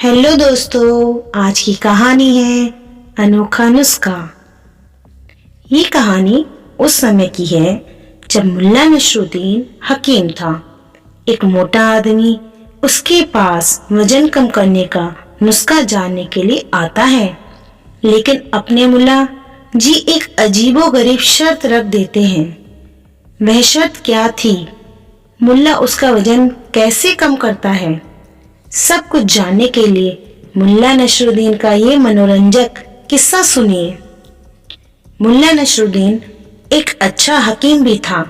Hello दोस्तों, आज की कहानी है अनोखा नुस्खा। ये कहानी उस समय की है जब मुल्ला नसरुद्दीन हकीम था। एक मोटा आदमी उसके पास वजन कम करने का नुस्खा जानने के लिए आता है, लेकिन अपने मुल्ला जी एक अजीबोगरीब शर्त रख देते हैं। वह शर्त क्या थी? मुल्ला उसका वजन कैसे कम करता है? सब कुछ जानने के लिए मुल्ला नसरुद्दीन का ये मनोरंजक किस्सा सुनिए। मुल्ला नसरुद्दीन एक अच्छा हकीम भी था।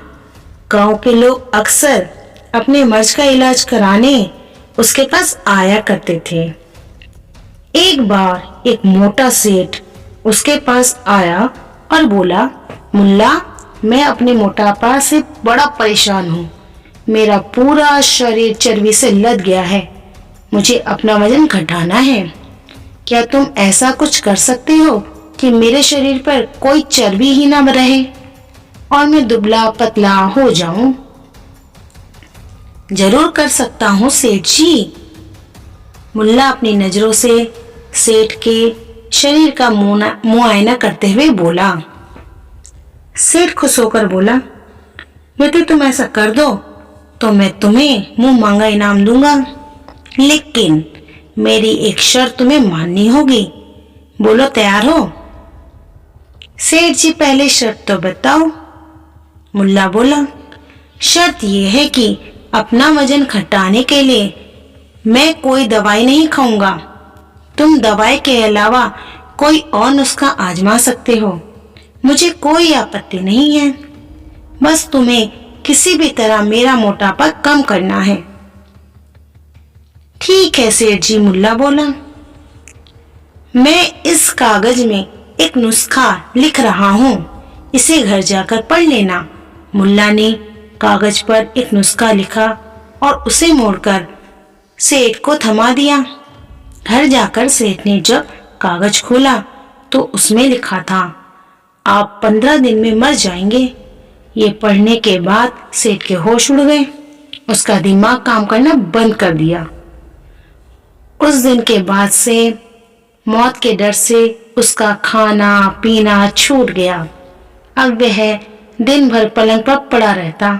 गांव के लोग अक्सर अपने मर्ज का इलाज कराने उसके पास आया करते थे। एक बार एक मोटा सेठ उसके पास आया और बोला, मुल्ला, मैं अपने मोटापा से बड़ा परेशान हूँ। मेरा पूरा शरीर चर्बी से लद गया है। मुझे अपना वजन घटाना है। क्या तुम ऐसा कुछ कर सकते हो कि मेरे शरीर पर कोई चर्बी ही ना रहे और मैं दुबला पतला हो जाऊं? जरूर कर सकता हूँ सेठ जी। मुल्ला अपनी नजरों से सेठ के शरीर का मुआयना करते हुए बोला। सेठ खुश होकर बोला, यदि तुम ऐसा कर दो तो मैं तुम्हें मुंह मांगा इनाम दूंगा, लेकिन मेरी एक शर्त तुम्हें माननी होगी। बोलो, तैयार हो? सेठ जी, पहले शर्त तो बताओ। मुल्ला बोला, शर्त यह है कि अपना वजन घटाने के लिए मैं कोई दवाई नहीं खाऊंगा। तुम दवाई के अलावा कोई और नुस्खा आजमा सकते हो, मुझे कोई आपत्ति नहीं है। बस तुम्हें किसी भी तरह मेरा मोटापा कम करना है। ठीक है सेठ जी, मुल्ला बोला। मैं इस कागज में एक नुस्खा लिख रहा हूँ, इसे घर जाकर पढ़ लेना। मुल्ला ने कागज पर एक नुस्खा लिखा और उसे मोड़कर सेठ को थमा दिया। घर जाकर सेठ ने जब कागज खोला तो उसमें लिखा था, आप 15 दिन में मर जाएंगे। ये पढ़ने के बाद सेठ के होश उड़ गए। उसका दिमाग काम करना बंद कर दिया। उस दिन के बाद से मौत के डर से उसका खाना पीना छूट गया। अब वह दिन भर पलंग पर पड़ा रहता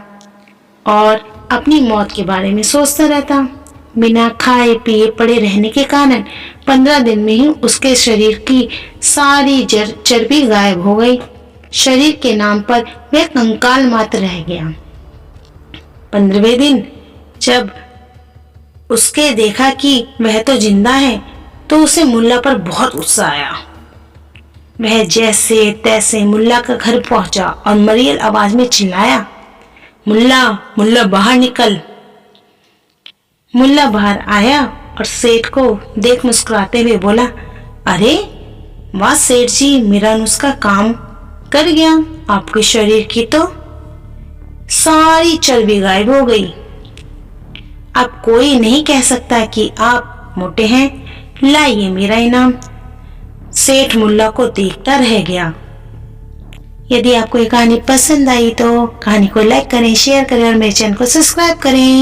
और अपनी मौत के बारे में सोचता रहता। बिना खाए पिए पड़े रहने के कारण 15 दिन में ही उसके शरीर की सारी चर्बी गायब हो गई। शरीर के नाम पर वह कंकाल मात्र रह गया। 15वें दिन जब उसके देखा कि वह तो जिंदा है, तो उसे मुल्ला पर बहुत गुस्सा आया। वह जैसे तैसे मुल्ला का घर पहुंचा और मरील आवाज में चिल्लाया, मुल्ला, मुल्ला बाहर निकल। मुल्ला बाहर आया और सेठ को देख मुस्कुराते हुए बोला, अरे वाह सेठ जी, मेरा नुस्खा काम कर गया। आपके शरीर की तो सारी चर्बी गायब हो गई। अब कोई नहीं कह सकता कि आप मोटे हैं। लाइए मेरा इनाम। सेठ मुल्ला को देखता रह गया। यदि आपको ये कहानी पसंद आई तो कहानी को लाइक करें, शेयर करें और मेरे चैनल को सब्सक्राइब करें।